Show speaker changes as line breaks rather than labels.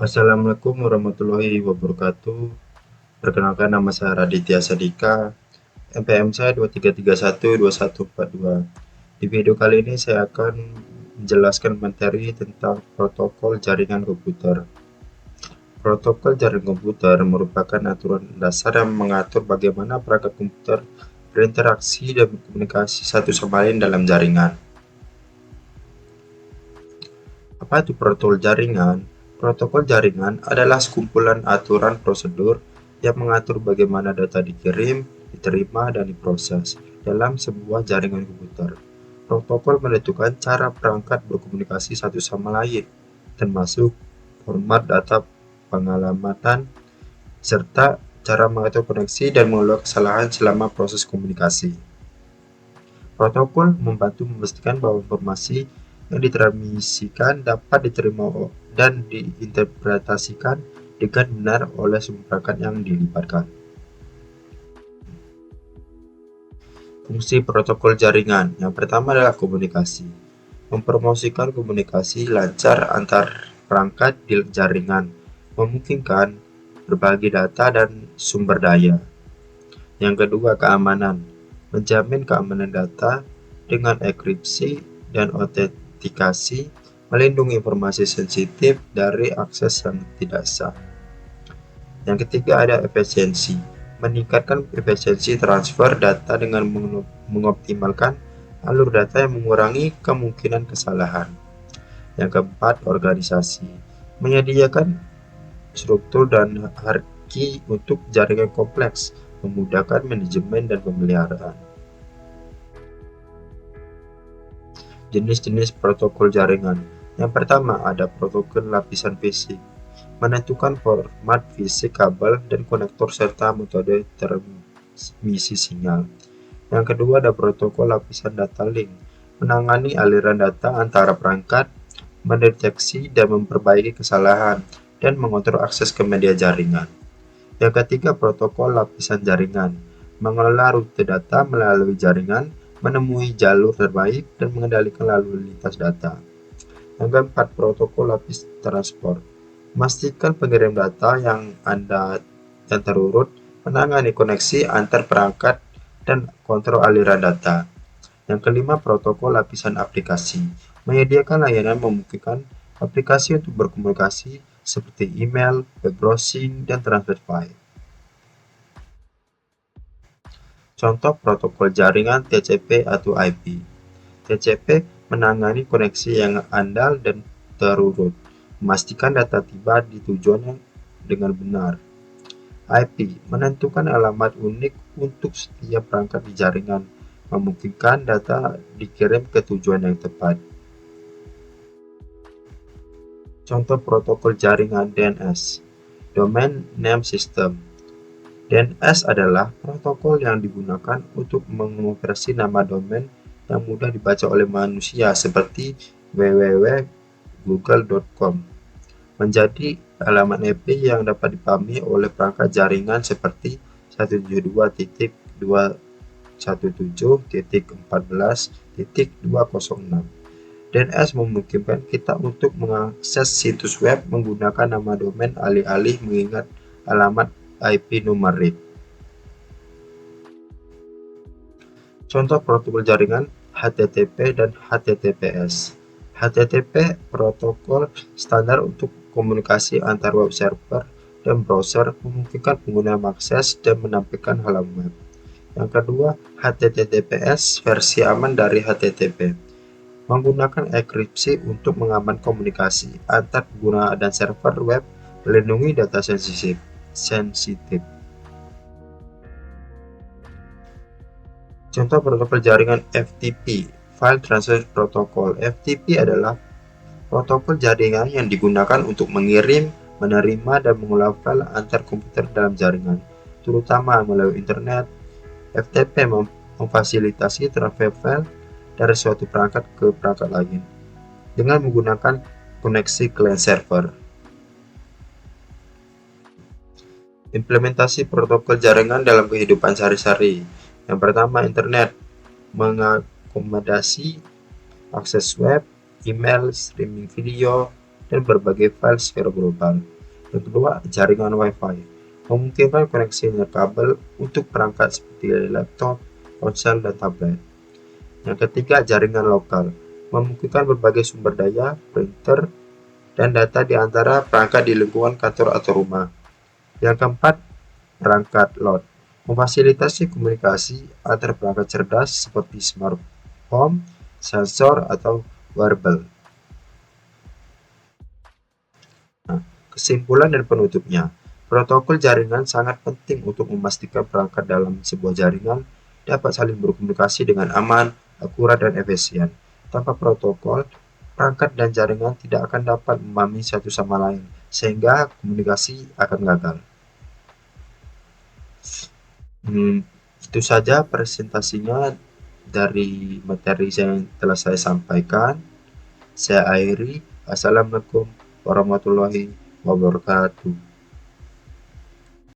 Assalamualaikum warahmatullahi wabarakatuh. Perkenalkan, nama saya Raditya Sadika, NPM saya 23312142. Di video kali ini saya akan menjelaskan materi tentang protokol jaringan komputer. Protokol jaringan komputer merupakan aturan dasar yang mengatur bagaimana perangkat komputer berinteraksi dan berkomunikasi satu sama lain dalam jaringan. Apa itu protokol jaringan? Protokol jaringan adalah sekumpulan aturan prosedur yang mengatur bagaimana data dikirim, diterima, dan diproses dalam sebuah jaringan komputer. Protokol menentukan cara perangkat berkomunikasi satu sama lain, termasuk format data pengalamatan, serta cara mengatur koneksi dan mengelola kesalahan selama proses komunikasi. Protokol membantu memastikan bahwa informasi yang ditransmisikan dapat diterima dan diinterpretasikan dengan benar oleh semua perangkat yang dilibatkan. Fungsi protokol jaringan yang pertama adalah komunikasi. Mempromosikan komunikasi lancar antar perangkat di jaringan, memungkinkan berbagi data dan sumber daya. Yang kedua, keamanan. Menjamin keamanan data dengan enkripsi dan autentikasi, melindungi informasi sensitif dari akses yang tidak sah. Yang ketiga, ada efisiensi. Meningkatkan efisiensi transfer data dengan mengoptimalkan alur data yang mengurangi kemungkinan kesalahan. Yang keempat, organisasi. Menyediakan struktur dan hierarki untuk jaringan kompleks, memudahkan manajemen dan pemeliharaan. Jenis-jenis protokol jaringan. Yang pertama, ada protokol lapisan fisik. Menentukan format fisik kabel dan konektor serta metode transmisi sinyal. Yang kedua, ada protokol lapisan data link. Menangani aliran data antara perangkat, mendeteksi dan memperbaiki kesalahan, dan mengontrol akses ke media jaringan. Yang ketiga, protokol lapisan jaringan. Mengelola rute data melalui jaringan, menemui jalur terbaik, dan mengendalikan lalu lintas data. Yang keempat, protokol lapis transport. Memastikan pengirim data yang terurut, menangani koneksi antar perangkat, dan kontrol aliran data. Yang kelima, protokol lapisan aplikasi. Menyediakan layanan memungkinkan aplikasi untuk berkomunikasi seperti email, web browsing, dan transfer file. Contoh protokol jaringan TCP atau IP. TCP menangani koneksi yang andal dan terurut, memastikan data tiba di tujuan dengan benar. IP menentukan alamat unik untuk setiap perangkat di jaringan, memungkinkan data dikirim ke tujuan yang tepat. Contoh protokol jaringan DNS, Domain Name System. DNS adalah protokol yang digunakan untuk mengoperasi nama domain yang mudah dibaca oleh manusia seperti www.google.com menjadi alamat IP yang dapat dipahami oleh perangkat jaringan seperti 172.217.14.206. DNS memungkinkan kita untuk mengakses situs web menggunakan nama domain alih-alih mengingat alamat IP numerik. Contoh protokol jaringan HTTP dan HTTPS. HTTP protokol standar untuk komunikasi antar web server dan browser, memungkinkan pengguna mengakses dan menampilkan halaman web. Yang kedua, HTTPS versi aman dari HTTP. Menggunakan enkripsi untuk mengamankan komunikasi antar pengguna dan server web, melindungi data sensitif. Contoh protokol jaringan FTP, File Transfer Protocol. FTP adalah protokol jaringan yang digunakan untuk mengirim, menerima, dan mengolah file antar komputer dalam jaringan, terutama melalui internet. FTP memfasilitasi transfer file dari suatu perangkat ke perangkat lain dengan menggunakan koneksi client server. Implementasi protokol jaringan dalam kehidupan sehari-hari. Yang pertama, internet mengakomodasi akses web, email, streaming video, dan berbagai file secara global. Yang kedua, jaringan Wi-Fi memungkinkan koneksi kabel untuk perangkat seperti laptop, ponsel, dan tablet. Yang ketiga, jaringan lokal memungkinkan berbagai sumber daya, printer, dan data di antara perangkat di lingkungan kantor atau rumah. Yang keempat, perangkat load memfasilitasi komunikasi antar perangkat cerdas seperti smart home, sensor, atau wearable. Nah, kesimpulan dan penutupnya, protokol jaringan sangat penting untuk memastikan perangkat dalam sebuah jaringan dapat saling berkomunikasi dengan aman, akurat, dan efisien. Tanpa protokol, perangkat dan jaringan tidak akan dapat memahami satu sama lain, sehingga komunikasi akan gagal. Itu saja presentasinya dari materi yang telah saya sampaikan. Saya akhiri. Assalamualaikum warahmatullahi wabarakatuh.